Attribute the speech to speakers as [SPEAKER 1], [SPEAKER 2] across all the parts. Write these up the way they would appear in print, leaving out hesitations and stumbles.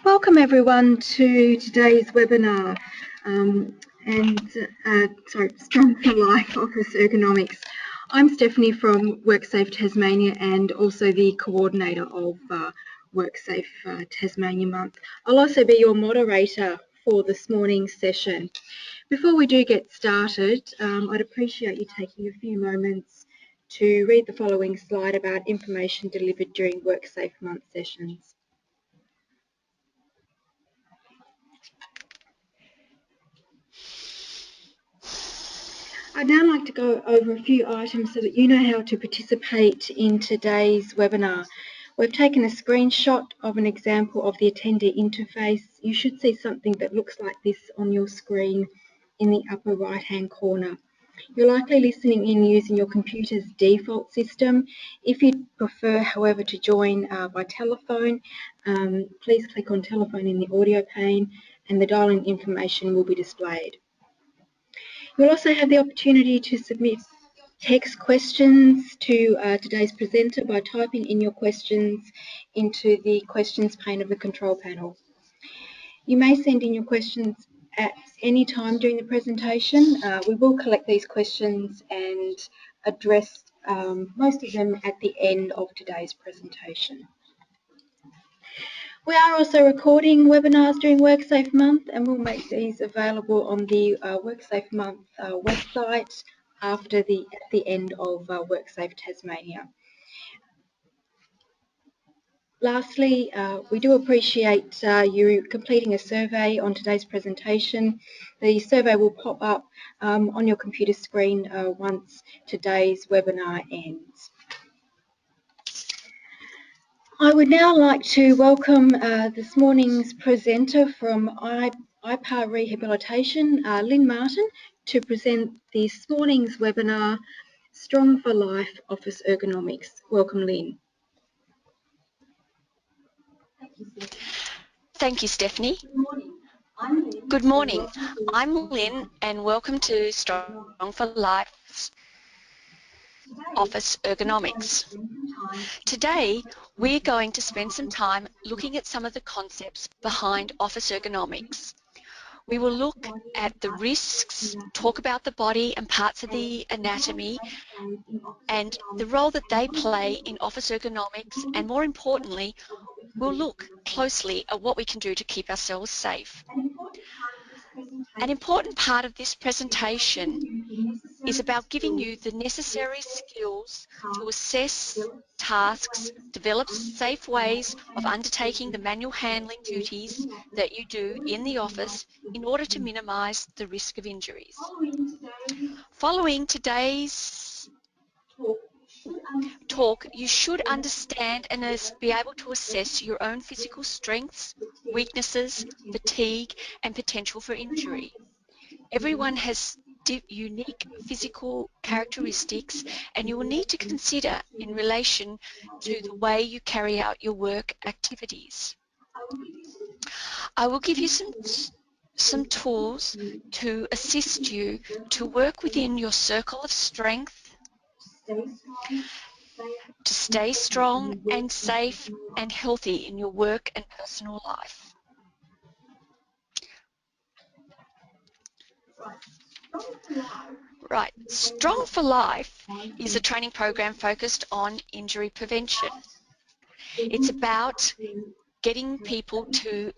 [SPEAKER 1] Welcome everyone to today's webinar Strong4Life Office Ergonomics. I'm Stephanie from WorkSafe Tasmania and also the coordinator of WorkSafe Tasmania month. I'll also be your moderator for this morning's session. Before we do get started, I'd appreciate you taking a few moments to read the following slide about information delivered during WorkSafe month sessions. I'd now like to go over a few items so that you know how to participate in today's webinar. We've taken a screenshot of an example of the attendee interface. You should see something that looks like this on your screen in the upper right-hand corner. You're likely listening in using your computer's default system. If you prefer, however, to join by telephone, please click on telephone in the audio pane and the dial-in information will be displayed. You'll also have the opportunity to submit text questions to today's presenter by typing in your questions into the questions pane of the control panel. You may send in your questions at any time during the presentation. We will collect these questions and address most of them at the end of today's presentation. We are also recording webinars during WorkSafe month and we'll make these available on the WorkSafe month website at the end of WorkSafe Tasmania. Lastly, we do appreciate you completing a survey on today's presentation. The survey will pop up on your computer screen once today's webinar ends. I would now like to welcome this morning's presenter from IPAR Rehabilitation, Lynn Martin, to present this morning's webinar, Strong4Life Office Ergonomics. Welcome, Lynn.
[SPEAKER 2] Thank you, Stephanie. Good morning. I'm Lynn and welcome to Strong4Life's Office Ergonomics. Today, we're going to spend some time looking at some of the concepts behind office ergonomics. We will look at the risks, talk about the body and parts of the anatomy and the role that they play in office ergonomics, and more importantly, we'll look closely at what we can do to keep ourselves safe. An important part of this presentation is about giving you the necessary skills to assess tasks, develop safe ways of undertaking the manual handling duties that you do in the office in order to minimise the risk of injuries. Following today's talk, you should understand and be able to assess your own physical strengths, weaknesses, fatigue, and potential for injury. Everyone has unique physical characteristics, and you will need to consider in relation to the way you carry out your work activities. I will give you some tools to assist you to work within your circle of strength, to stay strong and safe and healthy in your work and personal life. Right, Strong4Life is a training program focused on injury prevention. It's about getting people to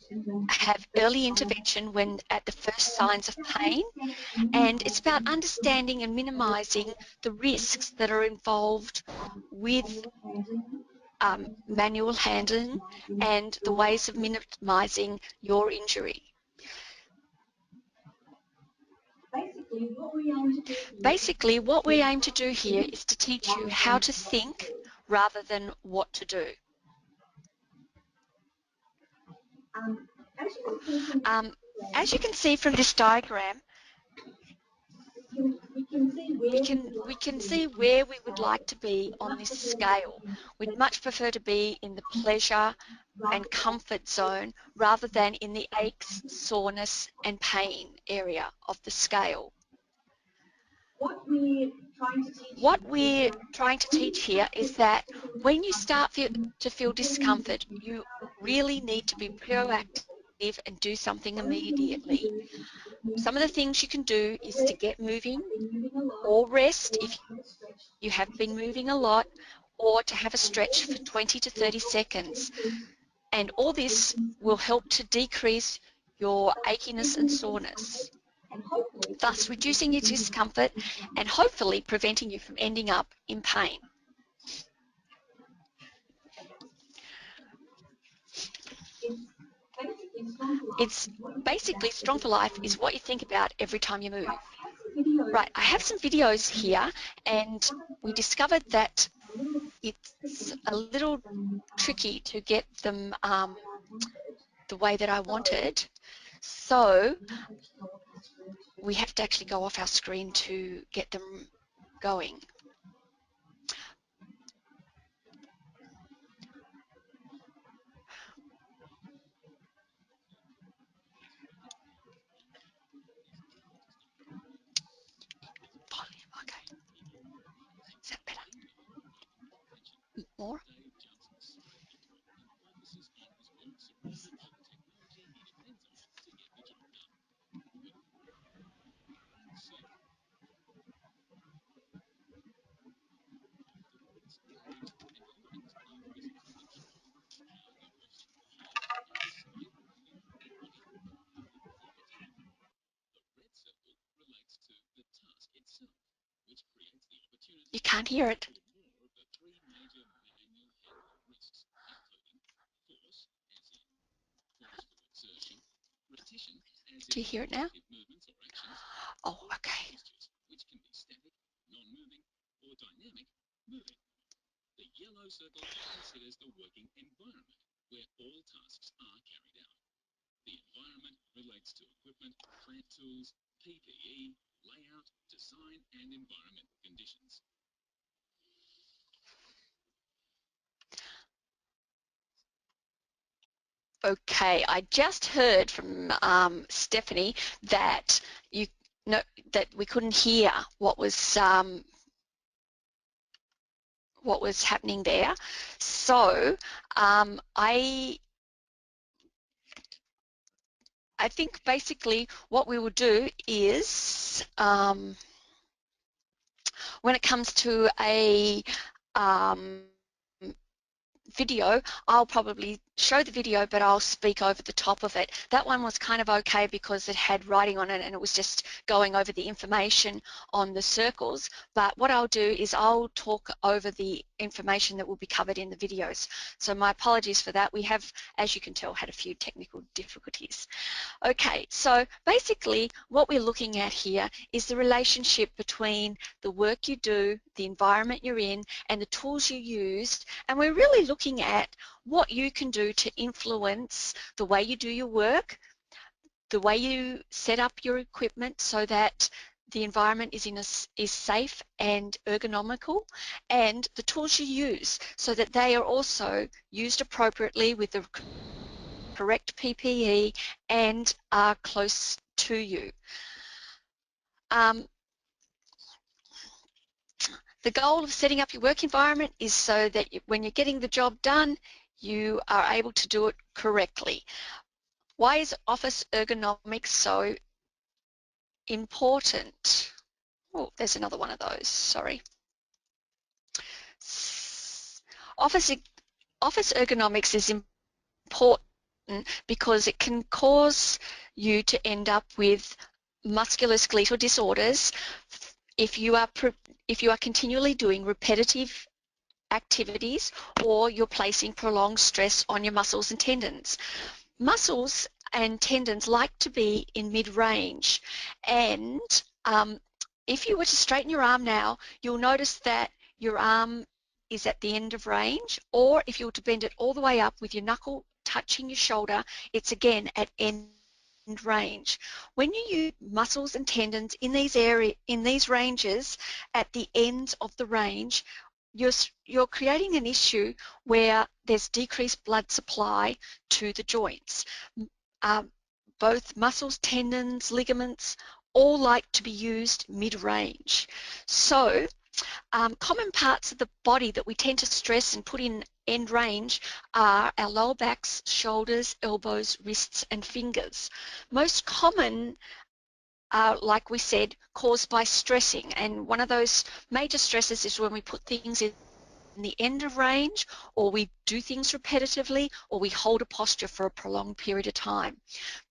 [SPEAKER 2] have early intervention when at the first signs of pain, and it's about understanding and minimising the risks that are involved with manual handling and the ways of minimising your injury. Basically, what we aim to do here is to teach you how to think rather than what to do. As you can see from this diagram, we can see where we would like to be on this scale. We'd much prefer to be in the pleasure and comfort zone rather than in the aches, soreness and pain area of the scale. What we're trying to teach here is that when you start to feel discomfort, you really need to be proactive and do something immediately. Some of the things you can do is to get moving or rest if you have been moving a lot, or to have a stretch for 20 to 30 seconds. And all this will help to decrease your achiness and soreness, thus reducing your discomfort and hopefully preventing you from ending up in pain. It's basically Strong for Life is what you think about every time you move. Right, I have some videos here, and we discovered that it's a little tricky to get them the way that I wanted. So we have to actually go off our screen to get them going. Volume, okay. Is that better? More? You can't hear it. Do you hear it now? Oh, okay. Okay, I just heard from Stephanie that you know that we couldn't hear what was happening there. So I think basically what we will do is when it comes to a video, I'll probably show the video, but I'll speak over the top of it. That one was kind of okay because it had writing on it and it was just going over the information on the circles. But what I'll do is I'll talk over the information that will be covered in the videos. So my apologies for that. We have, as you can tell, had a few technical difficulties. Okay, so basically what we're looking at here is the relationship between the work you do, the environment you're in, and the tools you use, and we're really looking at what you can do to influence the way you do your work, the way you set up your equipment so that the environment is safe and ergonomical, and the tools you use so that they are also used appropriately with the correct PPE and are close to you. The goal of setting up your work environment is so that when you're getting the job done, you are able to do it correctly. Why is office ergonomics so important? Oh, there's another one of those, sorry. Office ergonomics is important because it can cause you to end up with musculoskeletal disorders if you are continually doing repetitive activities or you're placing prolonged stress on your muscles and tendons. Muscles and tendons like to be in mid-range, and if you were to straighten your arm now, you'll notice that your arm is at the end of range, or if you were to bend it all the way up with your knuckle touching your shoulder, it's again at end range. When you use muscles and tendons in these ranges at the ends of the range, you're creating an issue where there's decreased blood supply to the joints. Both muscles, tendons, ligaments all like to be used mid-range. So Common parts of the body that we tend to stress and put in end range are our lower backs, shoulders, elbows, wrists and fingers. Most common are, like we said, caused by stressing, and one of those major stresses is when we put things in the end of range, or we do things repetitively, or we hold a posture for a prolonged period of time.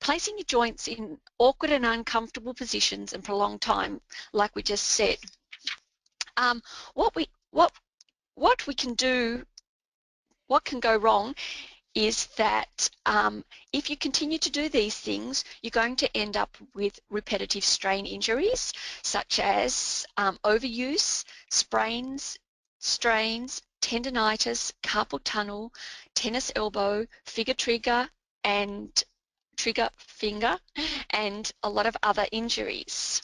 [SPEAKER 2] Placing your joints in awkward and uncomfortable positions and prolonged time, like we just said. What we can do, what can go wrong is that if you continue to do these things, you're going to end up with repetitive strain injuries such as overuse, sprains, strains, tendinitis, carpal tunnel, tennis elbow, figure trigger and trigger finger, and a lot of other injuries.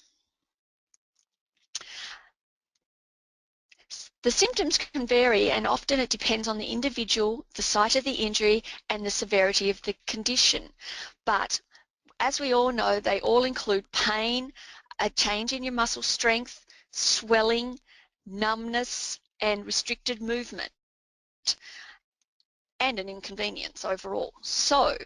[SPEAKER 2] The symptoms can vary, and often it depends on the individual, the site of the injury and the severity of the condition. But as we all know, they all include pain, a change in your muscle strength, swelling, numbness and restricted movement, and an inconvenience overall. So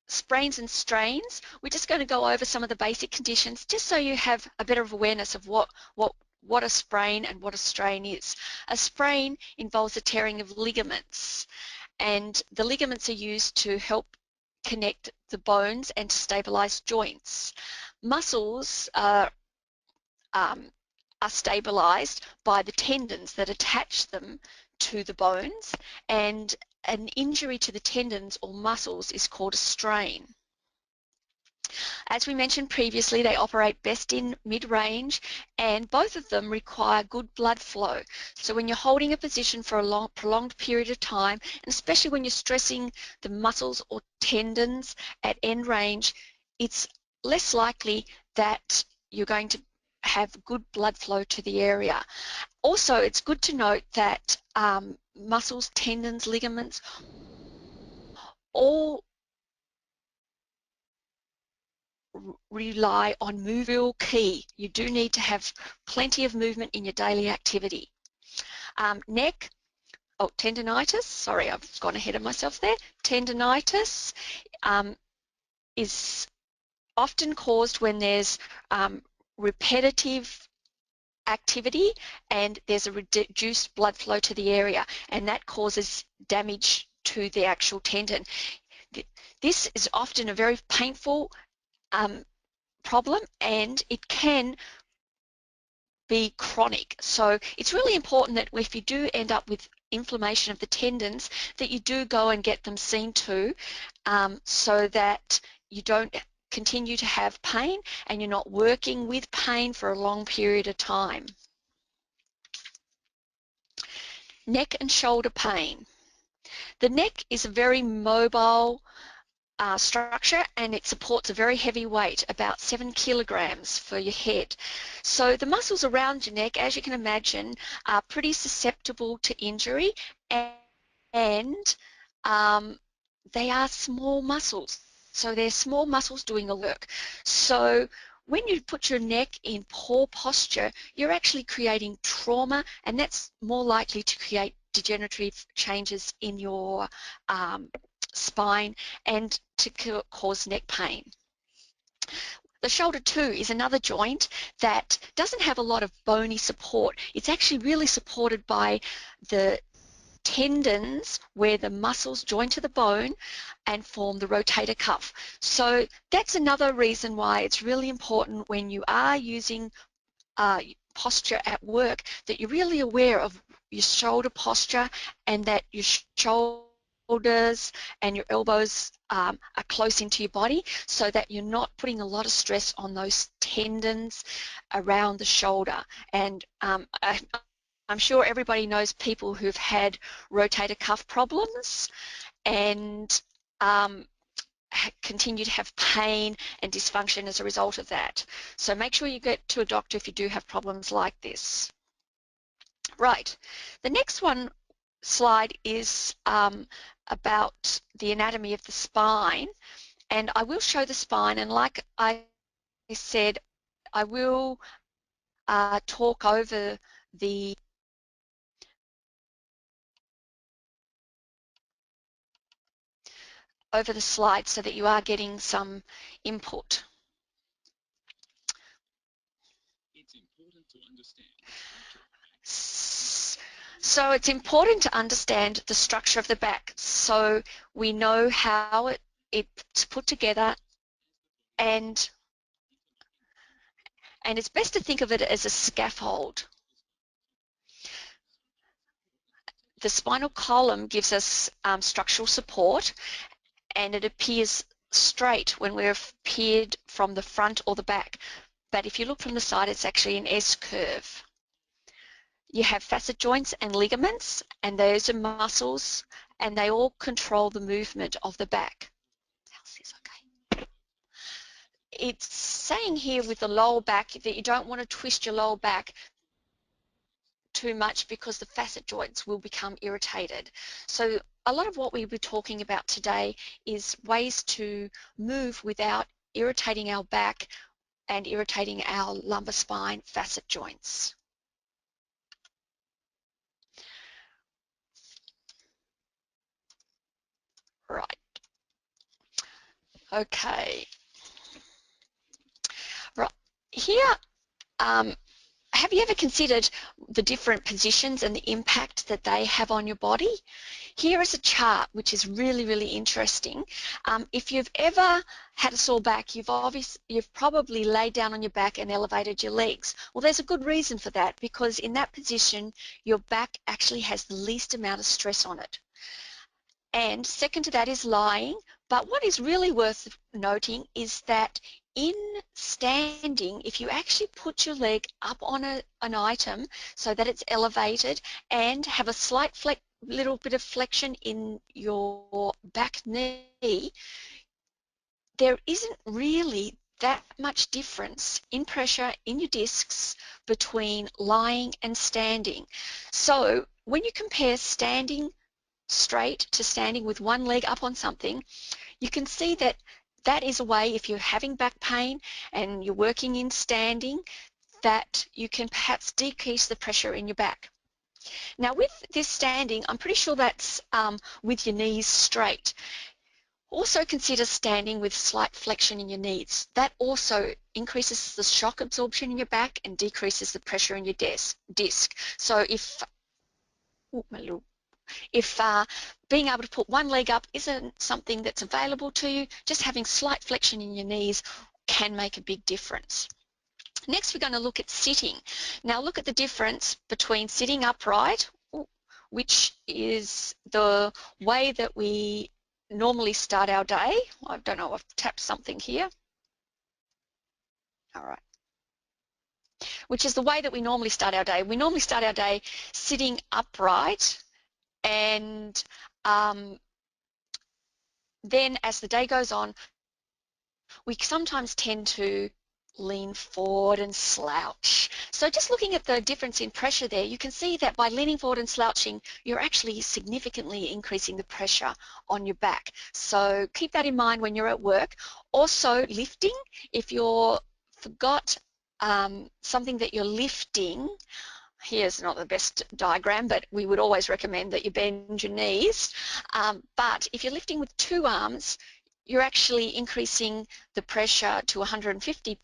[SPEAKER 2] sprains and strains, we're just going to go over some of the basic conditions just so you have a better awareness of what a sprain and what a strain is. A sprain involves the tearing of ligaments, and the ligaments are used to help connect the bones and to stabilize joints. Muscles are stabilized by the tendons that attach them to the bones, and an injury to the tendons or muscles is called a strain. As we mentioned previously, they operate best in mid-range, and both of them require good blood flow. So when you're holding a position for a prolonged period of time, and especially when you're stressing the muscles or tendons at end range, it's less likely that you're going to have good blood flow to the area. Also, it's good to note that muscles, tendons, ligaments, all rely on movement. Real key. You do need to have plenty of movement in your daily activity. Neck, tendinitis, sorry, I've gone ahead of myself there. Tendinitis is often caused when there's repetitive activity and there's a reduced blood flow to the area, and that causes damage to the actual tendon. This is often a very painful problem, and it can be chronic. So it's really important that if you do end up with inflammation of the tendons, that you do go and get them seen to, so that you don't continue to have pain and you're not working with pain for a long period of time. Neck and shoulder pain. The neck is a very mobile structure, and it supports a very heavy weight, about 7 kilograms for your head. So the muscles around your neck, as you can imagine, are pretty susceptible to injury, and they are small muscles. So they're small muscles doing a work. So when you put your neck in poor posture, you're actually creating trauma, and that's more likely to create degenerative changes in your spine and to cause neck pain. The shoulder too is another joint that doesn't have a lot of bony support. It's actually really supported by the tendons where the muscles join to the bone and form the rotator cuff. So that's another reason why it's really important when you are using posture at work that you're really aware of your shoulder posture, and that your shoulders and your elbows are close into your body, so that you're not putting a lot of stress on those tendons around the shoulder. And I'm sure everybody knows people who've had rotator cuff problems and continue to have pain and dysfunction as a result of that. So make sure you get to a doctor if you do have problems like this. Right, the next slide is about the anatomy of the spine, and I will show the spine, and like I said, I will talk over the slide so that you are getting some input. So it's important to understand the structure of the back so we know how it's put together, and it's best to think of it as a scaffold. The spinal column gives us structural support, and it appears straight when we're peered from the front or the back. But if you look from the side, it's actually an S-curve. You have facet joints and ligaments, and those are muscles, and they all control the movement of the back. How's this okay? It's saying here with the lower back that you don't want to twist your lower back too much because the facet joints will become irritated. So a lot of what we'll be talking about today is ways to move without irritating our back and irritating our lumbar spine facet joints. Right. Okay. Right. Here, have you ever considered the different positions and the impact that they have on your body? Here is a chart which is really, really interesting. If you've ever had a sore back, you've probably laid down on your back and elevated your legs. Well, there's a good reason for that, because in that position, your back actually has the least amount of stress on it. And second to that is lying. But what is really worth noting is that in standing, if you actually put your leg up on an item so that it's elevated and have a slight little bit of flexion in your back knee, there isn't really that much difference in pressure in your discs between lying and standing. So when you compare standing straight to standing with one leg up on something, you can see that that is a way, if you're having back pain and you're working in standing, that you can perhaps decrease the pressure in your back. Now with this standing, I'm pretty sure that's with your knees straight. Also consider standing with slight flexion in your knees. That also increases the shock absorption in your back and decreases the pressure in your disc. So if being able to put one leg up isn't something that's available to you, just having slight flexion in your knees can make a big difference. Next, we're going to look at sitting. Now look at the difference between sitting upright, which is the way that we normally start our day. I don't know, I've tapped something here. All right. Which is the way that we normally start our day. We normally start our day sitting upright, and then as the day goes on, we sometimes tend to lean forward and slouch. So just looking at the difference in pressure there, you can see that by leaning forward and slouching, you're actually significantly increasing the pressure on your back. So keep that in mind when you're at work. Also lifting, if you're forgot something that you're lifting, here's not the best diagram, but we would always recommend that you bend your knees. But if you're lifting with two arms, you're actually increasing the pressure to 150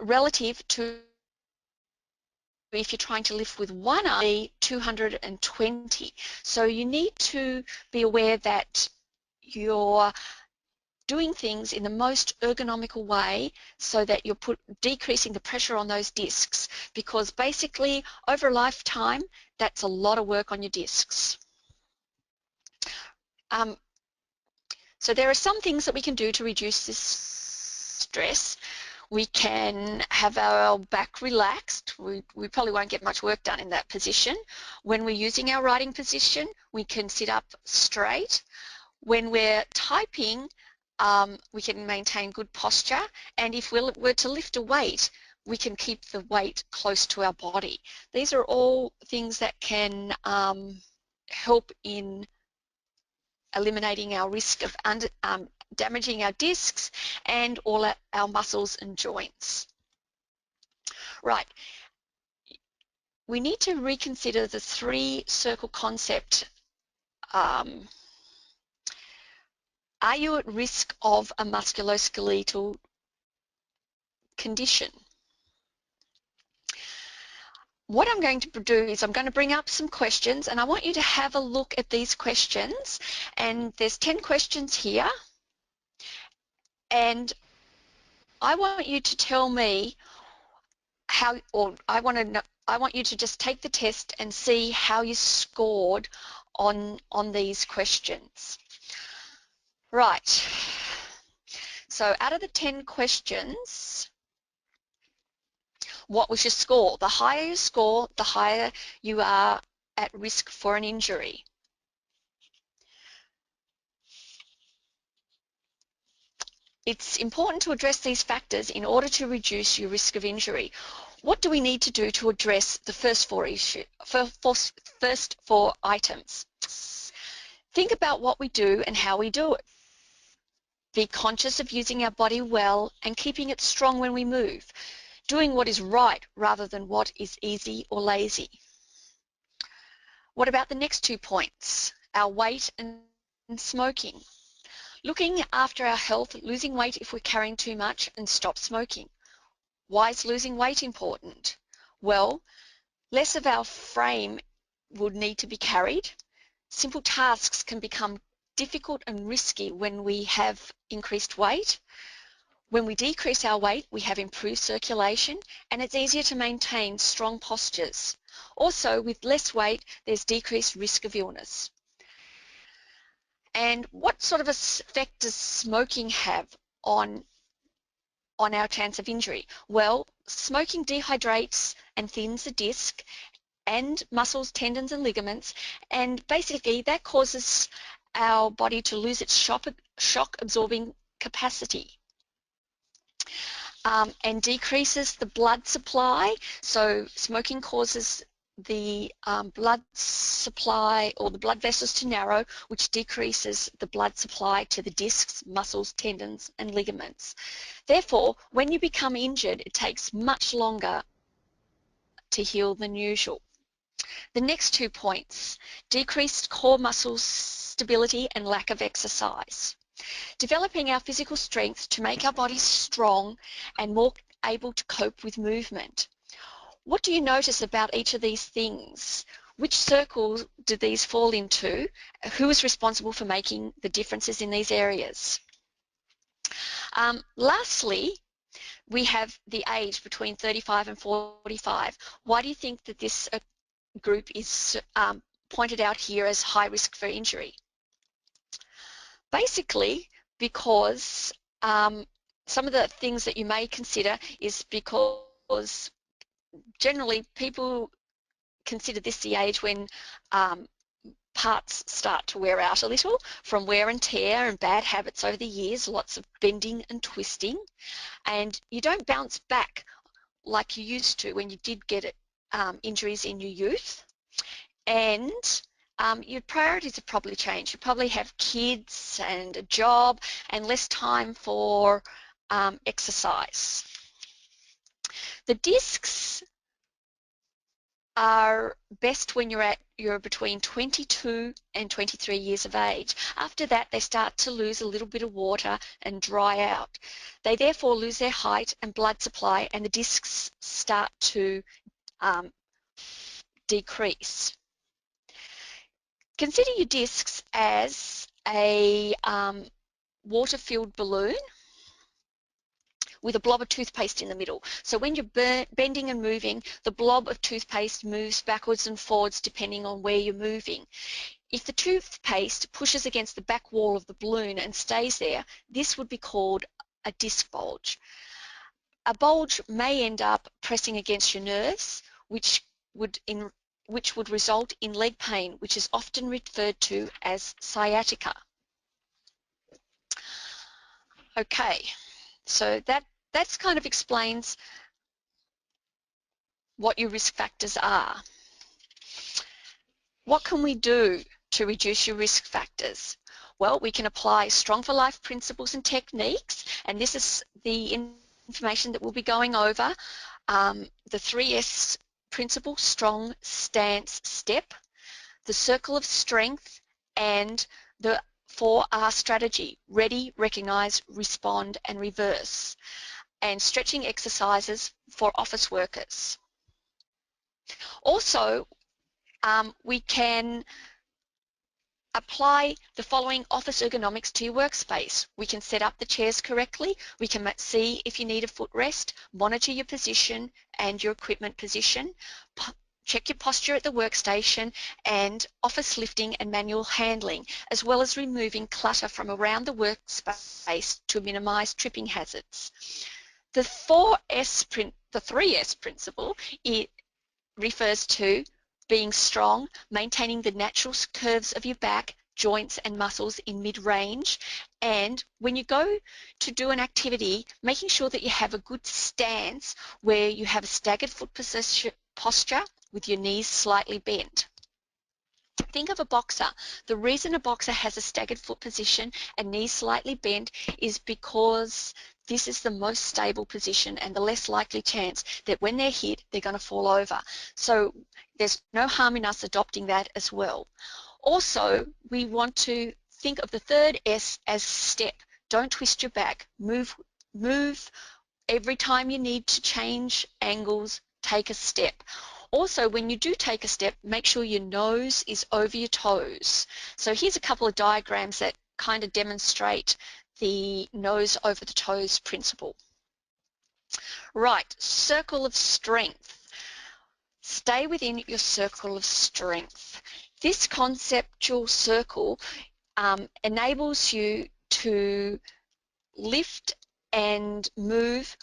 [SPEAKER 2] relative to if you're trying to lift with one arm, 220. So you need to be aware that you're doing things in the most ergonomical way so that you're decreasing the pressure on those discs, because basically over a lifetime, that's a lot of work on your discs. So there are some things that we can do to reduce this stress. We can have our back relaxed. We probably won't get much work done in that position. When we're using our writing position, we can sit up straight. When we're typing, we can maintain good posture, and if we were to lift a weight, we can keep the weight close to our body. These are all things that can help in eliminating our risk of damaging our discs and all our muscles and joints. Right. We need to reconsider the three-circle concept. Are you at risk of a musculoskeletal condition? What I'm going to do is I'm going to bring up some questions, and I want you to have a look at these questions. And there's 10 questions here, and I want you to tell me how, or I want you to just take the test and see how you scored on these questions. Right. So out of the 10 questions, what was your score? The higher you score, the higher you are at risk for an injury. It's important to address these factors in order to reduce your risk of injury. What do we need to do to address the first four items? Think about what we do and how we do it. Be conscious of using our body well and keeping it strong when we move, doing what is right rather than what is easy or lazy. What about the next 2 points? Our weight and smoking. Looking after our health, losing weight if we're carrying too much, and stop smoking. Why is losing weight important? Well, less of our frame would need to be carried. Simple tasks can become difficult and risky when we have increased weight. When we decrease our weight, we have improved circulation, and it's easier to maintain strong postures. Also, with less weight, there's decreased risk of illness. And what sort of effect does smoking have on our chance of injury? Well, smoking dehydrates and thins the disc and muscles, tendons and ligaments, and basically that causes our body to lose its shock absorbing capacity. And decreases the blood supply. So smoking causes the blood supply or the blood vessels to narrow, which decreases the blood supply to the discs, muscles, tendons and ligaments. Therefore, when you become injured, it takes much longer to heal than usual. The next 2 points, decreased core muscle stability and lack of exercise. Developing our physical strength to make our bodies strong and more able to cope with movement. What do you notice about each of these things? Which circle do these fall into? Who is responsible for making the differences in these areas? Lastly, we have the age between 35 and 45. Why do you think that this group is pointed out here as high risk for injury? Basically, because some of the things that you may consider is because generally people consider this the age when parts start to wear out a little from wear and tear and bad habits over the years, lots of bending and twisting, and you don't bounce back like you used to when you did get injuries in your youth. And your priorities have probably changed. You probably have kids and a job and less time for exercise. The discs are best when you're between 22 and 23 years of age. After that, they start to lose a little bit of water and dry out. They therefore lose their height and blood supply, and the discs start to decrease. Consider your discs as a water-filled balloon with a blob of toothpaste in the middle. So when you're bending and moving, the blob of toothpaste moves backwards and forwards depending on where you're moving. If the toothpaste pushes against the back wall of the balloon and stays there, this would be called a disc bulge. A bulge may end up pressing against your nerves, which would result in leg pain, which is often referred to as sciatica. Okay, so that's kind of explains what your risk factors are. What can we do to reduce your risk factors? Well, we can apply Strong4Life principles and techniques, and this is the information that we'll be going over. the 3S principle, strong, stance, step, the circle of strength, and the 4R strategy, ready, recognize, respond, and reverse, and stretching exercises for office workers. Also, we can apply the following office ergonomics to your workspace. We can set up the chairs correctly. We can see if you need a footrest, monitor your position and your equipment position, check your posture at the workstation, and office lifting and manual handling, as well as removing clutter from around the workspace to minimize tripping hazards. The 3S principle, it refers to being strong, maintaining the natural curves of your back, joints and muscles in mid-range, and when you go to do an activity, making sure that you have a good stance where you have a staggered foot posture with your knees slightly bent. Think of a boxer. The reason a boxer has a staggered foot position and knees slightly bent is because this is the most stable position and the less likely chance that when they're hit, they're going to fall over. So there's no harm in us adopting that as well. Also, we want to think of the third S as step. Don't twist your back. Move every time you need to change angles, take a step. Also, when you do take a step, make sure your nose is over your toes. So here's a couple of diagrams that kind of demonstrate the nose over the toes principle. Right, circle of strength. Stay within your circle of strength. This conceptual circle enables you to lift and move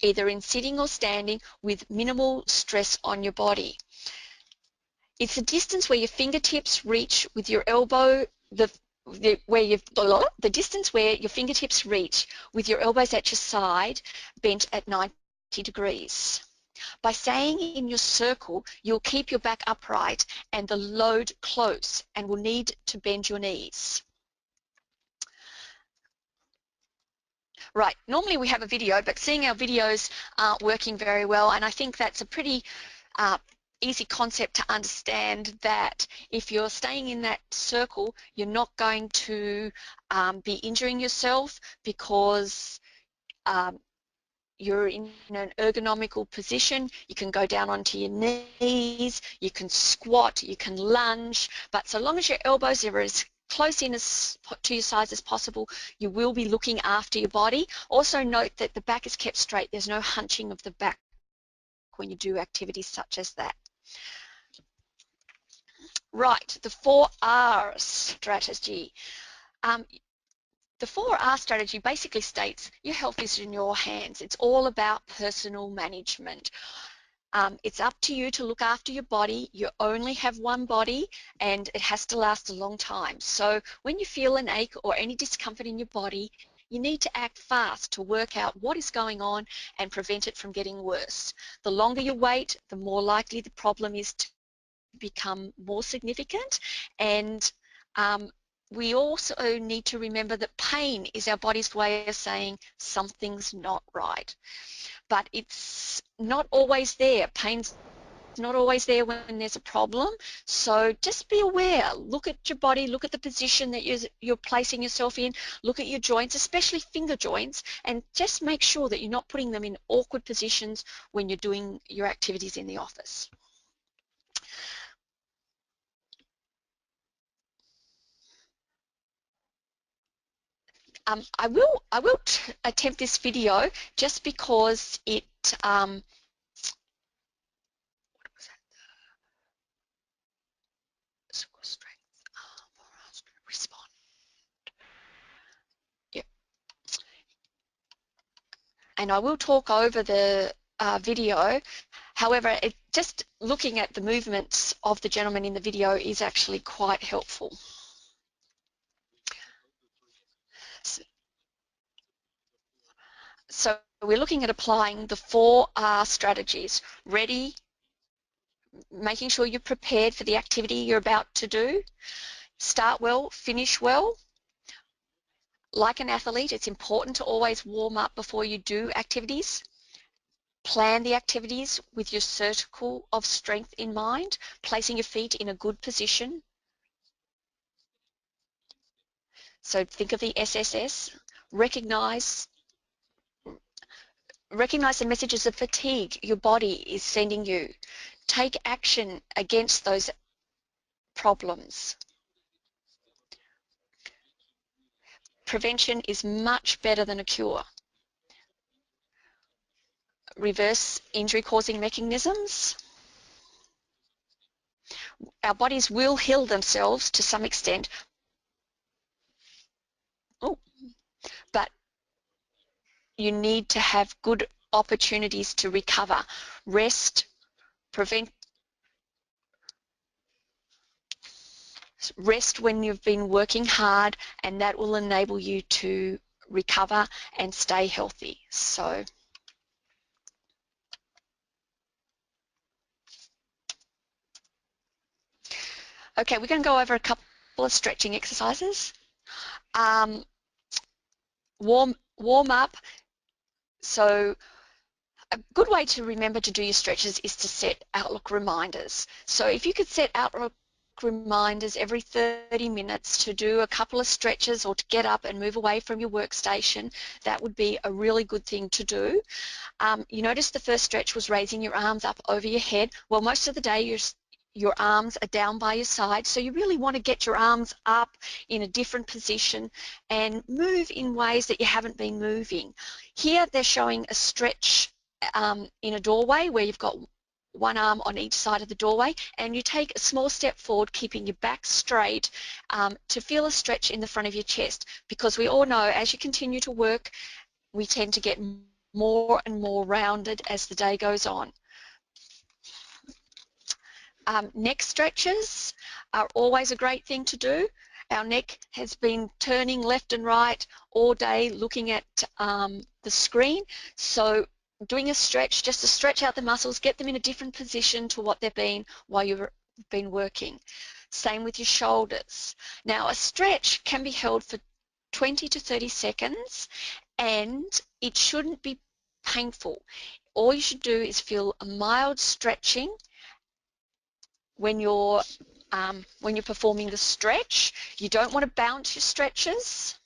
[SPEAKER 2] either in sitting or standing with minimal stress on your body. It's the distance where your fingertips reach with your elbow, the distance where your fingertips reach with your elbows at your side, bent at 90 degrees. By staying in your circle, you'll keep your back upright and the load close and will need to bend your knees. Right, normally we have a video, but seeing our videos aren't working very well, and I think that's a pretty easy concept to understand, that if you're staying in that circle, you're not going to be injuring yourself because you're in an ergonomical position. You can go down onto your knees, you can squat, you can lunge, but so long as your elbows are as close in to your sides as possible, you will be looking after your body. Also note that the back is kept straight. There's no hunching of the back when you do activities such as that. Right, the 4R strategy. The 4R strategy basically states your health is in your hands. It's all about personal management. It's up to you to look after your body. You only have one body and it has to last a long time. So when you feel an ache or any discomfort in your body, you need to act fast to work out what is going on and prevent it from getting worse. The longer you wait, the more likely the problem is to become more significant, and we also need to remember that pain is our body's way of saying something's not right. But it's not always there. Pain's not always there when there's a problem. So just be aware. Look at your body, look at the position that you're placing yourself in, look at your joints, especially finger joints, and just make sure that you're not putting them in awkward positions when you're doing your activities in the office. I will attempt this video just because it what was that? Strength, respond. Yep. And I will talk over the video. However, just looking at the movements of the gentleman in the video is actually quite helpful. So we're looking at applying the 4R strategies: ready, making sure you're prepared for the activity you're about to do, start well, finish well, Like an athlete, it's important to always warm up before you do activities. Plan the activities with your circle of strength in mind, placing your feet in a good position. So think of the SSS. Recognize the messages of fatigue your body is sending you. Take action against those problems. Prevention is much better than a cure. Reverse injury-causing mechanisms. Our bodies will heal themselves to some extent, but you need to have good opportunities to recover. Rest when you've been working hard, and that will enable you to recover and stay healthy. So okay, we're going to go over a couple of stretching exercises. Warm up. So a good way to remember to do your stretches is to set Outlook reminders. So if you could set Outlook reminders every 30 minutes to do a couple of stretches or to get up and move away from your workstation, that would be a really good thing to do. You notice the first stretch was raising your arms up over your head. Well, most of the day your arms are down by your side, so you really want to get your arms up in a different position and move in ways that you haven't been moving. Here they're showing a stretch in a doorway where you've got one arm on each side of the doorway, and you take a small step forward, keeping your back straight, to feel a stretch in the front of your chest, because we all know as you continue to work, we tend to get more and more rounded as the day goes on. Neck stretches are always a great thing to do. Our neck has been turning left and right all day looking at the screen, so doing a stretch just to stretch out the muscles, get them in a different position to what they've been while you've been working. Same with your shoulders. Now, a stretch can be held for 20 to 30 seconds, and it shouldn't be painful. All you should do is feel a mild stretching when you're performing the stretch. You don't want to bounce your stretches.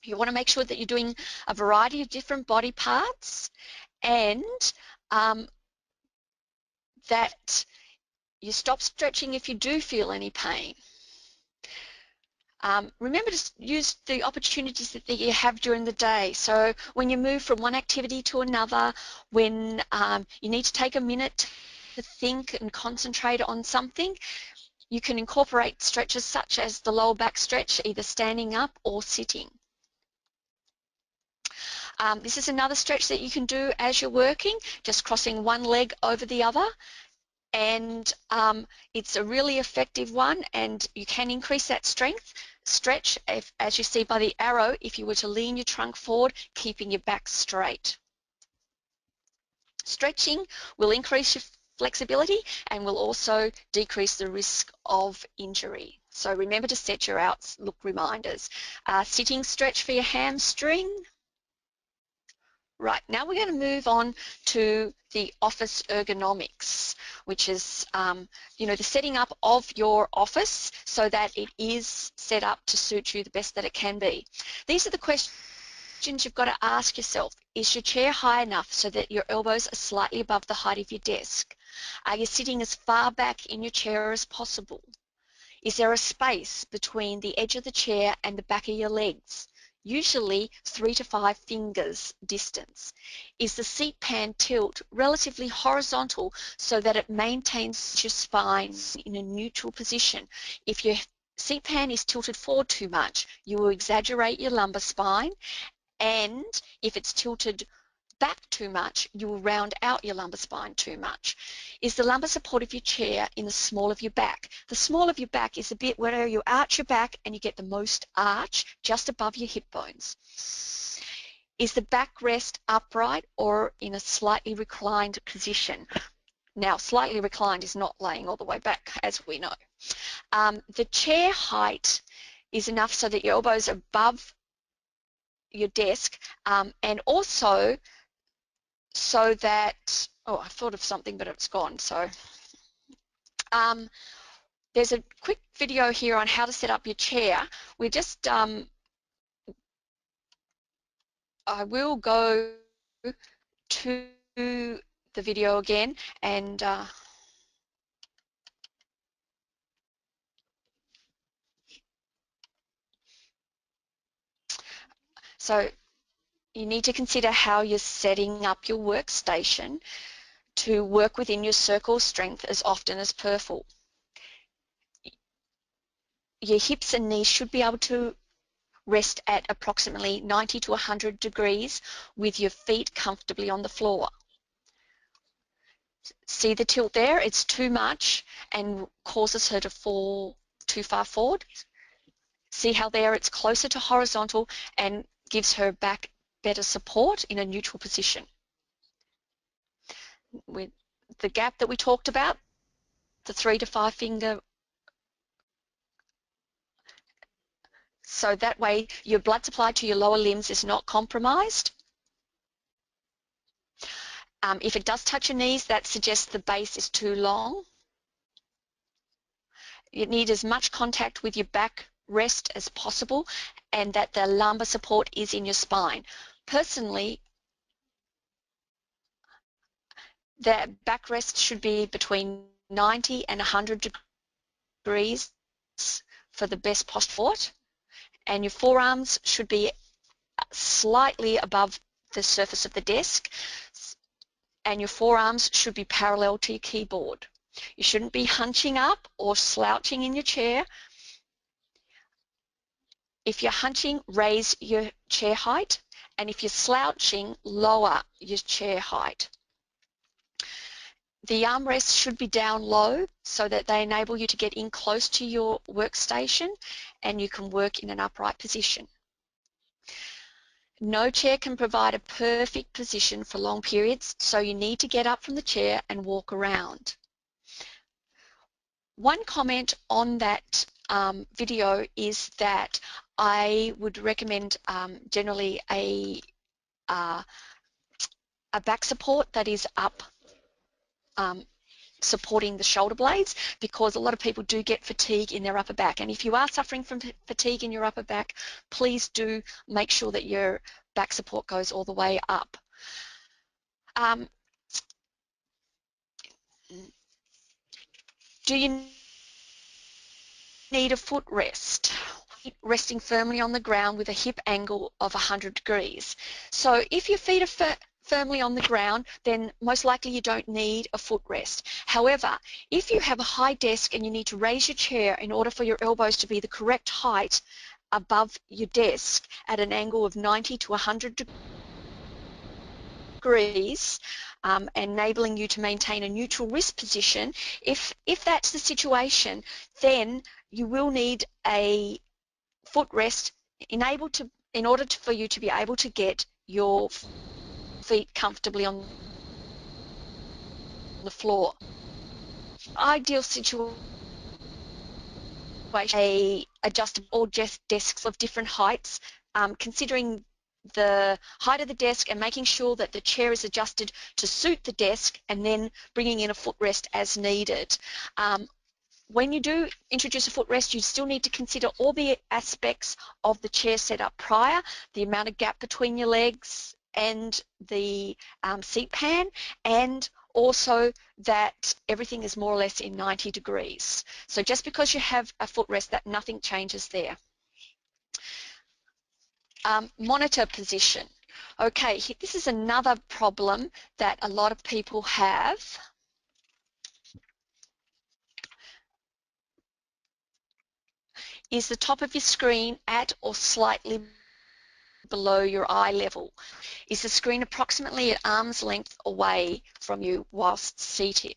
[SPEAKER 2] You want to make sure that you're doing a variety of different body parts, and that you stop stretching if you do feel any pain. Remember to use the opportunities that you have during the day. So when you move from one activity to another, when you need to take a minute to think and concentrate on something, you can incorporate stretches such as the lower back stretch, either standing up or sitting. This is another stretch that you can do as you're working, just crossing one leg over the other, and it's a really effective one, and you can increase that stretch, as you see by the arrow, if you were to lean your trunk forward, keeping your back straight. Stretching will increase your flexibility and will also decrease the risk of injury. So remember to set your Outlook reminders. Sitting stretch for your hamstring. Right, now we're going to move on to the office ergonomics, which is, the setting up of your office so that it is set up to suit you the best that it can be. These are the questions you've got to ask yourself. Is your chair high enough so that your elbows are slightly above the height of your desk? Are you sitting as far back in your chair as possible? Is there a space between the edge of the chair and the back of your legs? Usually 3 to 5 fingers distance. Is the seat pan tilt relatively horizontal so that it maintains your spine in a neutral position? If your seat pan is tilted forward too much, you will exaggerate your lumbar spine, and if it's tilted back too much, you will round out your lumbar spine too much. Is the lumbar support of your chair in the small of your back? The small of your back is the bit where you arch your back and you get the most arch just above your hip bones. Is the backrest upright or in a slightly reclined position? Now, slightly reclined is not laying all the way back, as we know. The chair height is enough so that your elbows are above your desk, and also so that, oh, I thought of something but it's gone. So there's a quick video here on how to set up your chair. We just, I will go to the video again, and so you need to consider how you're setting up your workstation to work within your circle strength as often as possible. Your hips and knees should be able to rest at approximately 90 to 100 degrees with your feet comfortably on the floor. See the tilt there? It's too much and causes her to fall too far forward. See how there it's closer to horizontal and gives her back better support in a neutral position. With the gap that we talked about, the 3 to 5 finger, so that way your blood supply to your lower limbs is not compromised. If it does touch your knees, that suggests the base is too long. You need as much contact with your back rest as possible and that the lumbar support is in your spine. Personally, the backrest should be between 90 and 100 degrees for the best posture, and your forearms should be slightly above the surface of the desk, and your forearms should be parallel to your keyboard. You shouldn't be hunching up or slouching in your chair. If you're hunching, raise your chair height, and if you're slouching, lower your chair height. The armrests should be down low so that they enable you to get in close to your workstation and you can work in an upright position. No chair can provide a perfect position for long periods, so you need to get up from the chair and walk around. One comment on that video is that I would recommend generally a back support that is up, supporting the shoulder blades, because a lot of people do get fatigue in their upper back, and if you are suffering from fatigue in your upper back, please do make sure that your back support goes all the way up. Do you need a footrest? Resting firmly on the ground with a hip angle of 100 degrees. So if your feet are firmly on the ground, then most likely you don't need a footrest. However, if you have a high desk and you need to raise your chair in order for your elbows to be the correct height above your desk at an angle of 90 to 100 degrees, enabling you to maintain a neutral wrist position, if that's the situation, then you will need a footrest in order for you to be able to get your feet comfortably on the floor. Ideal situation, a adjustable or just desks of different heights, considering the height of the desk and making sure that the chair is adjusted to suit the desk, and then bringing in a footrest as needed. When you do introduce a footrest, you still need to consider all the aspects of the chair setup prior, the amount of gap between your legs and the seat pan, and also that everything is more or less in 90 degrees. So just because you have a footrest, that nothing changes there. Monitor position. Okay, this is another problem that a lot of people have. Is the top of your screen at or slightly below your eye level? Is the screen approximately at arm's length away from you whilst seated?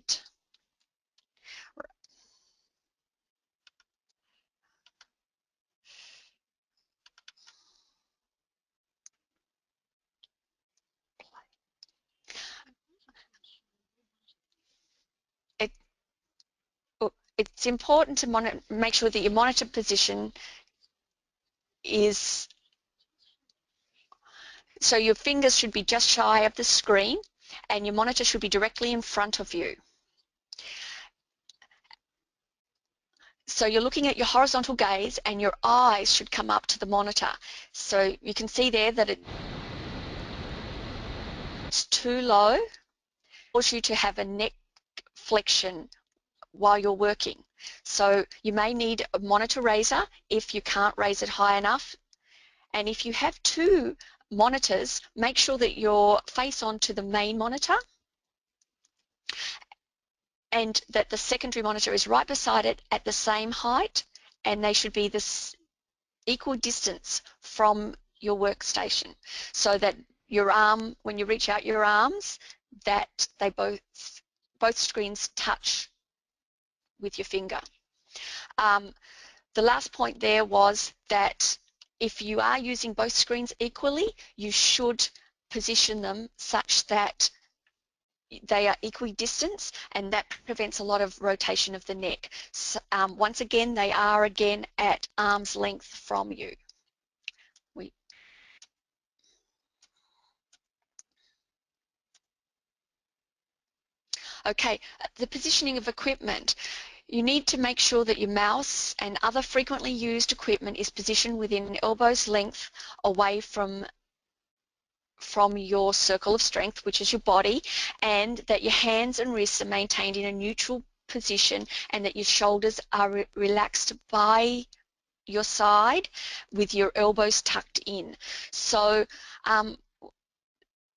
[SPEAKER 2] It's important to make sure that your monitor position is, so your fingers should be just shy of the screen and your monitor should be directly in front of you. So you're looking at your horizontal gaze and your eyes should come up to the monitor. So you can see there that it's too low, cause you to have a neck flexion while you're working. So you may need a monitor raiser if you can't raise it high enough. And if you have two monitors, make sure that you're face on to the main monitor and that the secondary monitor is right beside it at the same height, and they should be this equal distance from your workstation, so that your arm, when you reach out your arms, that they both screens touch with your finger. The last point there was that if you are using both screens equally, you should position them such that they are equidistant, and that prevents a lot of rotation of the neck. So, once again, they are again at arm's length from you. Okay, the positioning of equipment. You need to make sure that your mouse and other frequently used equipment is positioned within elbow's length away from your circle of strength, which is your body, and that your hands and wrists are maintained in a neutral position and that your shoulders are relaxed by your side with your elbows tucked in. So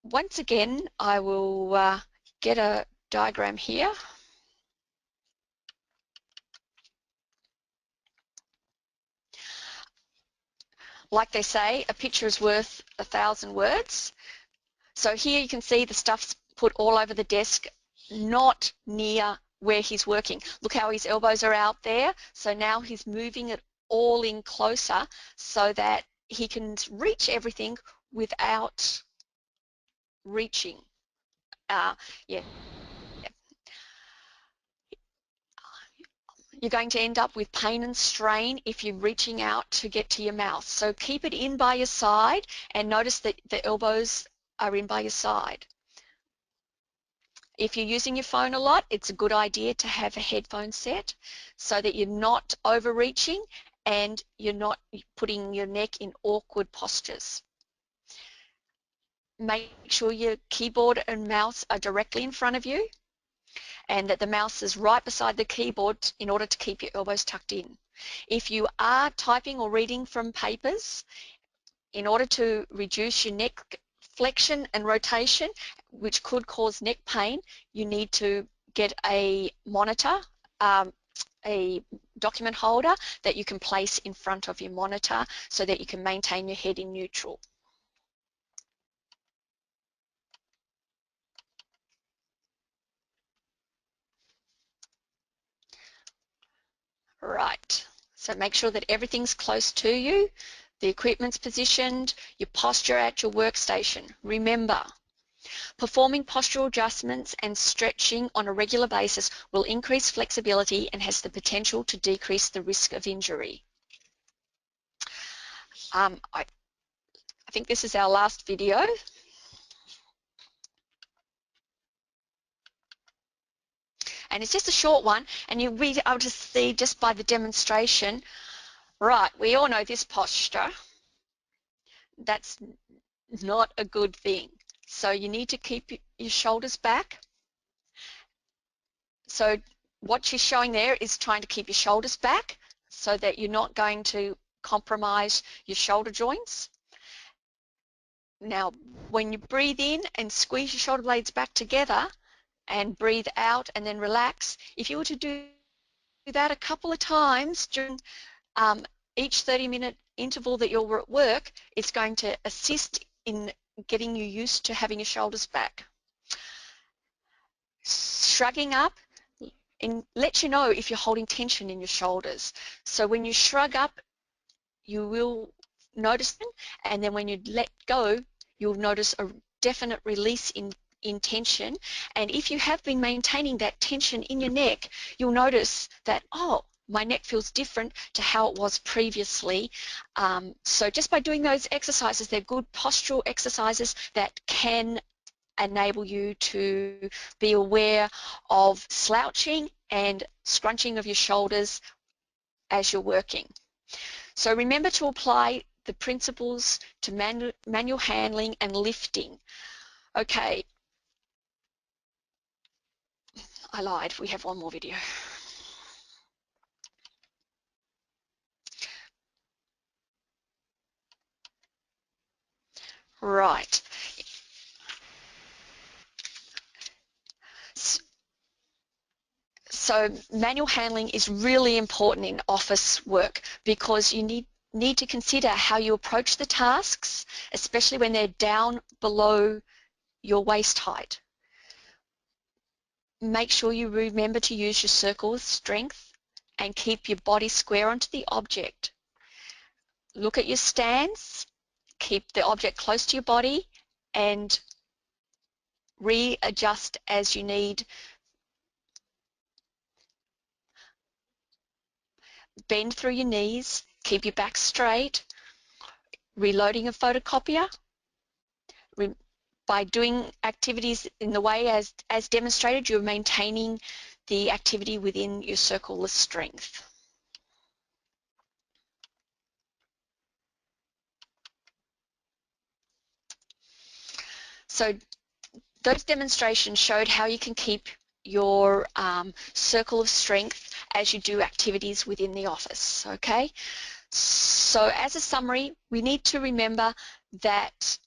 [SPEAKER 2] once again, I will get a diagram here. Like they say, a picture is worth 1,000 words. So here you can see the stuff's put all over the desk, not near where he's working. Look how his elbows are out there. So now he's moving it all in closer so that he can reach everything without reaching. Yeah. You're going to end up with pain and strain if you're reaching out to get to your mouth. So keep it in by your side and notice that the elbows are in by your side. If you're using your phone a lot, it's a good idea to have a headphone set so that you're not overreaching and you're not putting your neck in awkward postures. Make sure your keyboard and mouse are directly in front of you and that the mouse is right beside the keyboard in order to keep your elbows tucked in. If you are typing or reading from papers, in order to reduce your neck flexion and rotation, which could cause neck pain, you need to get a monitor, a document holder that you can place in front of your monitor so that you can maintain your head in neutral. Right, so make sure that everything's close to you, the equipment's positioned, your posture at your workstation. Remember, performing postural adjustments and stretching on a regular basis will increase flexibility and has the potential to decrease the risk of injury. I think this is our last video. And it's just a short one, and you'll be able to see just by the demonstration. Right, we all know this posture. That's not a good thing. So you need to keep your shoulders back. So what she's showing there is trying to keep your shoulders back so that you're not going to compromise your shoulder joints. Now, when you breathe in and squeeze your shoulder blades back together and breathe out and then relax, if you were to do that a couple of times during each 30-minute interval that you're at work, it's going to assist in getting you used to having your shoulders back. Shrugging up lets you know if you're holding tension in your shoulders. So when you shrug up, you will notice them, and then when you let go, you'll notice a definite release in tension. And if you have been maintaining that tension in your neck, you'll notice that, oh, my neck feels different to how it was previously. So just by doing those exercises, they're good postural exercises that can enable you to be aware of slouching and scrunching of your shoulders as you're working. So remember to apply the principles to manual handling and lifting. Okay, I lied, we have one more video. Right. So manual handling is really important in office work because you need to consider how you approach the tasks, especially when they're down below your waist height. Make sure you remember to use your circle of strength and keep your body square onto the object. Look at your stance, keep the object close to your body and readjust as you need. Bend through your knees, keep your back straight. Reloading a photocopier, by doing activities in the way as demonstrated, you're maintaining the activity within your circle of strength. So those demonstrations showed how you can keep your circle of strength as you do activities within the office, okay? So as a summary, we need to remember that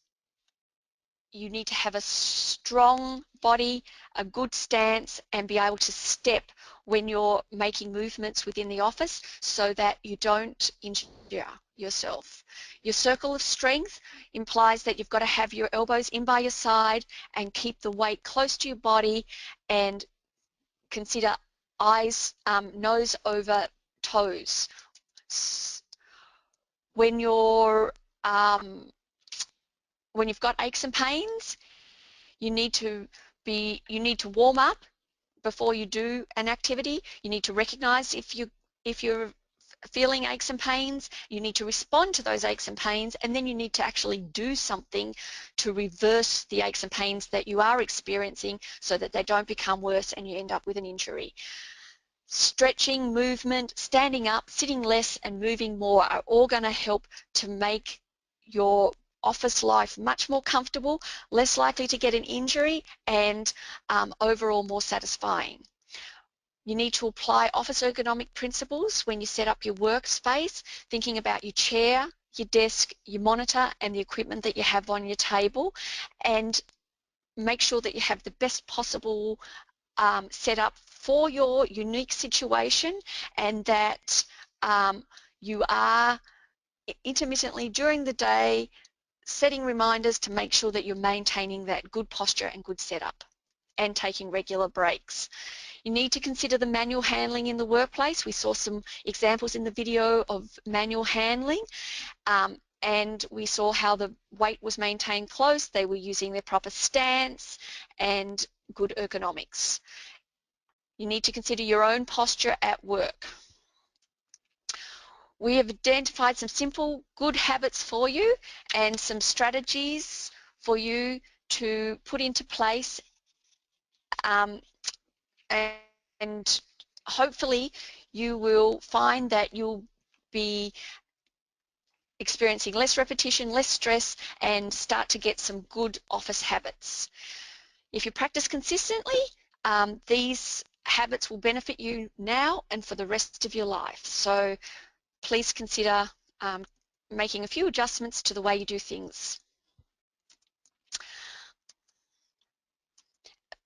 [SPEAKER 2] you need to have a strong body, a good stance, and be able to step when you're making movements within the office so that you don't injure yourself. Your circle of strength implies that you've got to have your elbows in by your side and keep the weight close to your body and consider eyes, nose over toes. When you're when you've got aches and pains, you need to warm up before you do an activity. You need to recognize if you're feeling aches and pains, you need to respond to those aches and pains, and then you need to actually do something to reverse the aches and pains that you are experiencing so that they don't become worse and you end up with an injury. Stretching, movement, standing up, sitting less, and moving more are all going to help to make your office life much more comfortable, less likely to get an injury, and overall more satisfying. You need to apply office ergonomic principles when you set up your workspace, thinking about your chair, your desk, your monitor, and the equipment that you have on your table, and make sure that you have the best possible setup for your unique situation, and that you are intermittently during the day setting reminders to make sure that you're maintaining that good posture and good setup and taking regular breaks. You need to consider the manual handling in the workplace. We saw some examples in the video of manual handling, and we saw how the weight was maintained close. They were using their proper stance and good ergonomics. You need to consider your own posture at work. We have identified some simple good habits for you and some strategies for you to put into place, and hopefully you will find that you'll be experiencing less repetition, less stress, and start to get some good office habits. If you practice consistently, these habits will benefit you now and for the rest of your life. So please consider making a few adjustments to the way you do things.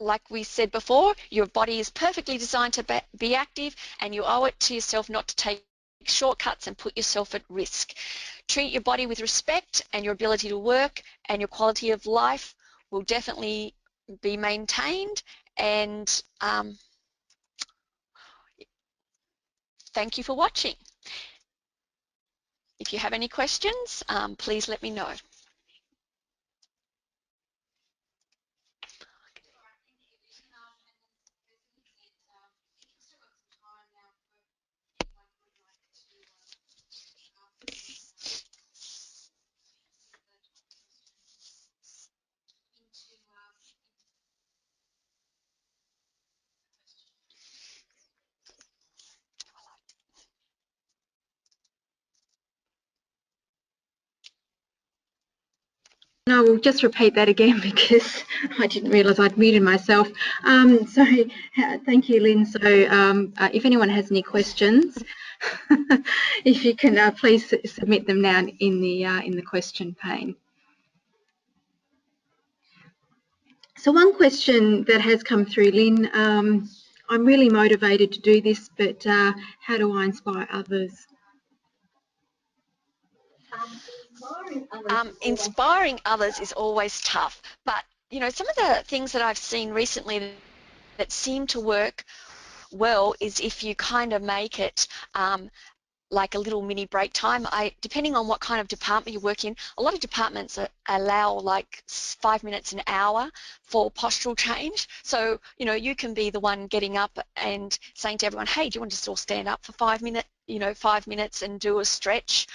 [SPEAKER 2] Like we said before, your body is perfectly designed to be active, and you owe it to yourself not to take shortcuts and put yourself at risk. Treat your body with respect, and your ability to work and your quality of life will definitely be maintained. And thank you for watching. If you have any questions, please let me know.
[SPEAKER 1] I will just repeat that again because I didn't realise I'd muted myself. So thank you, Lynn. So if anyone has any questions, if you can please submit them now in the question pane. So one question that has come through, Lynn, I'm really motivated to do this, but how do I inspire others?
[SPEAKER 2] Inspiring others is always tough, but you know, some of the things that I've seen recently that seem to work well is if you kind of make it like a little mini break time. Depending on what kind of department you work in, a lot of departments allow like 5 minutes an hour for postural change. So, you know, you can be the one getting up and saying to everyone, hey, do you want to just all stand up for 5 minutes, 5 minutes and do a stretch?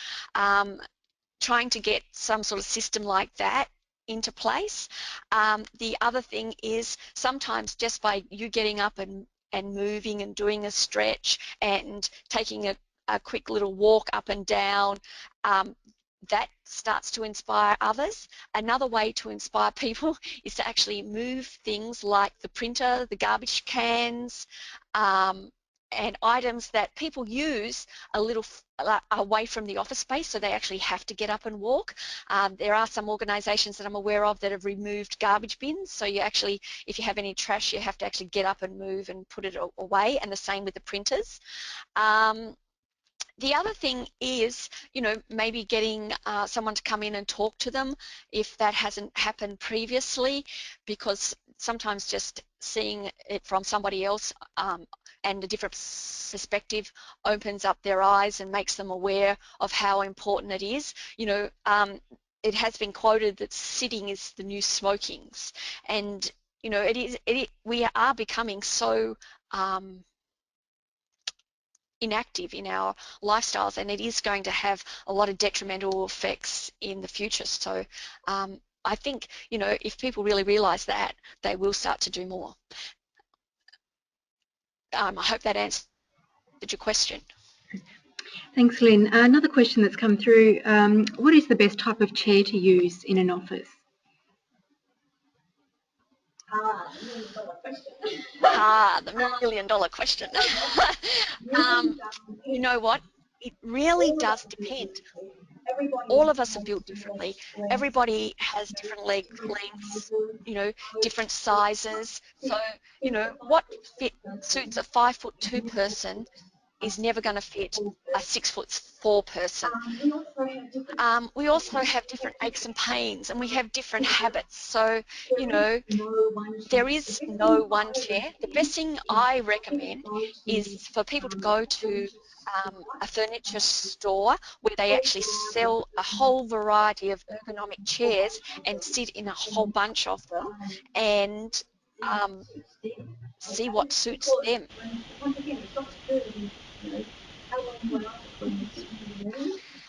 [SPEAKER 2] Trying to get some sort of system like that into place. The other thing is sometimes just by you getting up and moving and doing a stretch and taking a quick little walk up and down, that starts to inspire others. Another way to inspire people is to actually move things like the printer, the garbage cans, and items that people use a little away from the office space, so they actually have to get up and walk. There are some organisations that I'm aware of that have removed garbage bins, so you actually, if you have any trash, you have to actually get up and move and put it away, and the same with the printers. The other thing is, you know, maybe getting someone to come in and talk to them if that hasn't happened previously, because sometimes just seeing it from somebody else and a different perspective opens up their eyes and makes them aware of how important it is. You know, it has been quoted that sitting is the new smokings, and you know, we are becoming so inactive in our lifestyles, and it is going to have a lot of detrimental effects in the future. So I think, you know, if people really realise that, they will start to do more. I hope that answered your question.
[SPEAKER 1] Thanks, Lynn. Another question that's come through, what is the best type of chair to use in an office?
[SPEAKER 2] The million-dollar question. You know what? It really does depend. All of us are built differently. Everybody has different leg lengths, you know, different sizes. So, you know, what suits a 5'2" person is never going to fit a 6'4" person. We also have different aches and pains, and we have different habits. So, you know, there is no one chair. The best thing I recommend is for people to go to a furniture store where they actually sell a whole variety of ergonomic chairs and sit in a whole bunch of them and see what suits them.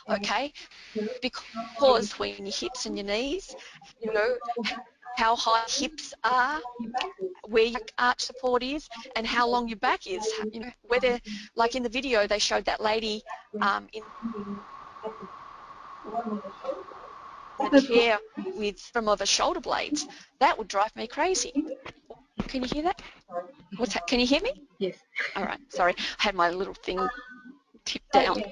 [SPEAKER 2] Okay, because when your hips and your knees, you know, how high your hips are, where your arch support is, and how long your back is. You know, whether, like in the video, they showed that lady in the chair with some of her shoulder blades. That would drive me crazy. Can you hear that? What's that? Can you hear me?
[SPEAKER 1] Yes.
[SPEAKER 2] All right. Sorry, I had my little thing tipped down.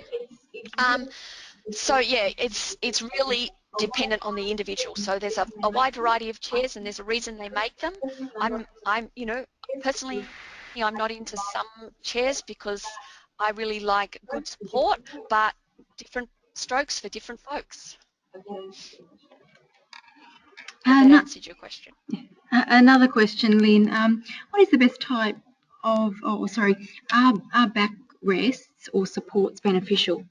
[SPEAKER 2] So yeah, it's really dependent on the individual. So there's a wide variety of chairs, and there's a reason they make them. I'm you know, personally, I'm not into some chairs because I really like good support, but different strokes for different folks. Hope that answered your question.
[SPEAKER 1] Another question, Lynn. What is the best type of, are back rests or supports beneficial?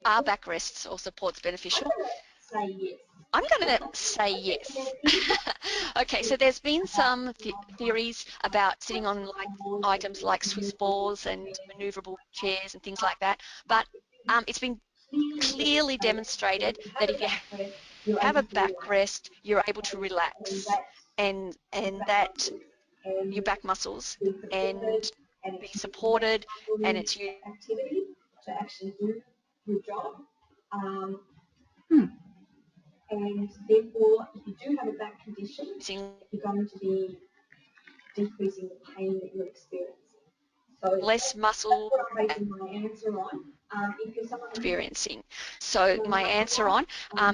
[SPEAKER 2] Are backrests or supports beneficial? I'm going to say yes. Okay, so there's been some theories about sitting on like items like Swiss balls and maneuverable chairs and things like that, but it's been clearly demonstrated that if you have a backrest, you're able to relax and that your back muscles and be supported, and it's
[SPEAKER 1] And therefore, if you do have a back condition,
[SPEAKER 2] using
[SPEAKER 1] you're going to be decreasing the pain that you're experiencing. So
[SPEAKER 2] less
[SPEAKER 1] that's
[SPEAKER 2] muscle
[SPEAKER 1] what I'm basing my answer on. If you're someone who
[SPEAKER 2] experiencing. So my answer on,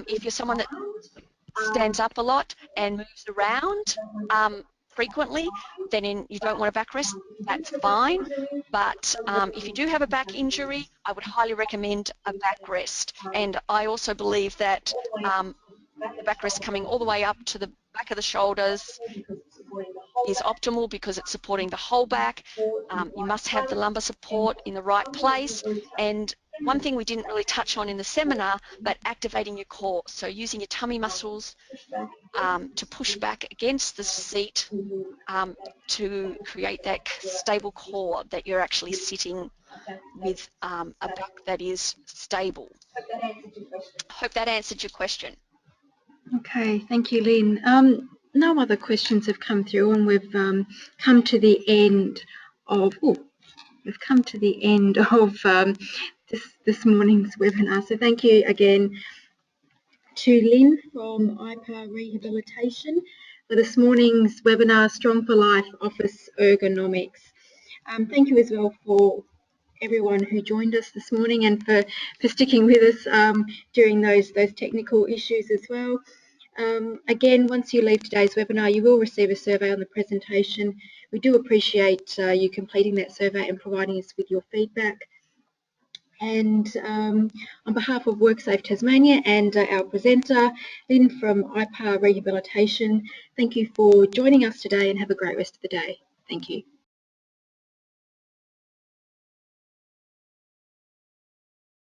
[SPEAKER 2] if you're someone that
[SPEAKER 1] um,
[SPEAKER 2] stands up a lot and moves around frequently, then you don't want a backrest, that's fine. But if you do have a back injury, I would highly recommend a backrest. And I also believe that the backrest coming all the way up to the back of the shoulders is optimal because it's supporting the whole back. You must have the lumbar support in the right place. And one thing we didn't really touch on in the seminar, but activating your core. So using your tummy muscles to push back against the seat to create that stable core that you're actually sitting with a back that is stable. Hope that answered your question.
[SPEAKER 1] Okay, thank you, Lynn. No other questions have come through, and we've come to the end of this morning's webinar. So thank you again to Lynn from IPA Rehabilitation for this morning's webinar, Strong4Life Office Ergonomics. Thank you as well for everyone who joined us this morning and for sticking with us during those technical issues as well. Again, once you leave today's webinar, you will receive a survey on the presentation. We do appreciate you completing that survey and providing us with your feedback. And on behalf of WorkSafe Tasmania and our presenter, Lynn from IPA Rehabilitation, thank you for joining us today and have a great rest of the day. Thank you.